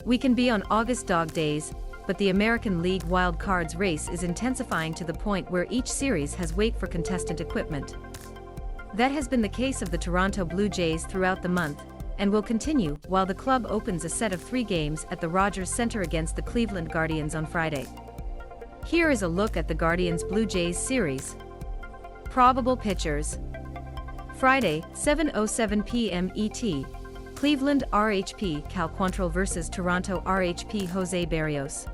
We can be on August dog days, but the American League wild cards race is intensifying to the point where each series has wait for contestant equipment. That has been the case of the Toronto Blue Jays throughout the month, and will continue while the club opens a set of 3 games at the Rogers Center against the Cleveland Guardians on Friday. Here is a look at the Guardians-Blue Jays series. Probable pitchers. Friday, 7:07 p.m. ET. Cleveland RHP Cal Quantrill vs Toronto RHP Jose Berrios.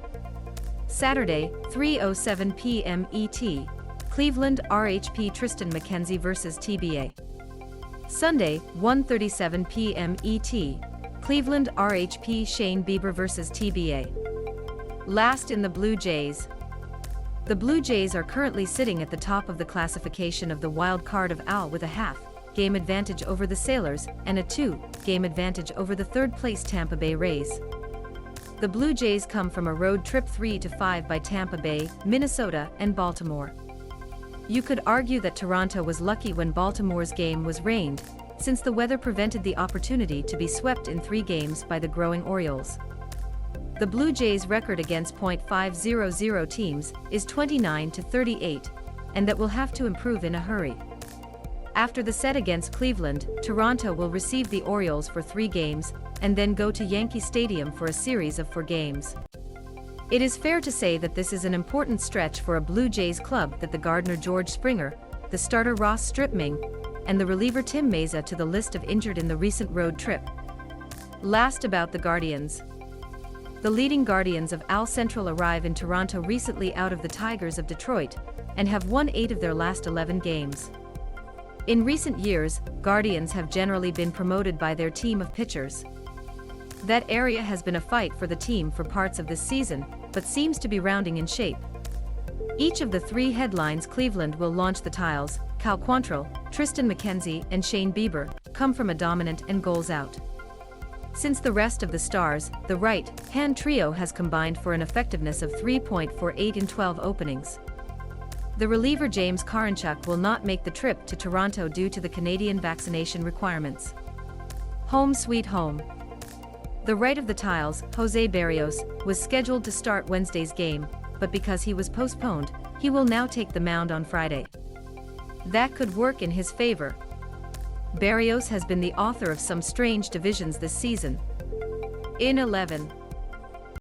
Saturday, 3:07 p.m. ET. Cleveland RHP Triston McKenzie vs TBA. Sunday, 1:37 p.m. ET. Cleveland RHP Shane Bieber vs TBA. Last in the Blue Jays. The Blue Jays are currently sitting at the top of the classification of the wild card of AL with a half-game advantage over the Sailors and a 2-game advantage over the third-place Tampa Bay Rays. The Blue Jays come from a road trip 3-5 by Tampa Bay, Minnesota, and Baltimore. You could argue that Toronto was lucky when Baltimore's game was rained, since the weather prevented the opportunity to be swept in 3 games by the growing Orioles. The Blue Jays' record against .500 teams is 29-38, and that will have to improve in a hurry. After the set against Cleveland, Toronto will receive the Orioles for 3 games, and then go to Yankee Stadium for a series of 4 games. It is fair to say that this is an important stretch for a Blue Jays club that the gardener George Springer, the starter Ross Stripming, and the reliever Tim Mayza to the list of injured in the recent road trip. Last about the Guardians. The leading Guardians of AL Central arrive in Toronto recently out of the Tigers of Detroit, and have won 8 of their last 11 games. In recent years, Guardians have generally been promoted by their team of pitchers. That area has been a fight for the team for parts of this season, but seems to be rounding in shape. Each of the 3 headlines Cleveland will launch the tiles, Cal Quantrill, Triston McKenzie, and Shane Bieber, come from a dominant and goals out. Since the rest of the Stars, the right-hand trio has combined for an effectiveness of 3.48 in 12 openings. The reliever James Karinchuk will not make the trip to Toronto due to the Canadian vaccination requirements. Home sweet home. The right of the tiles, Jose Berrios, was scheduled to start Wednesday's game, but because he was postponed, he will now take the mound on Friday. That could work in his favor. Berrios has been the author of some strange divisions this season. In 11.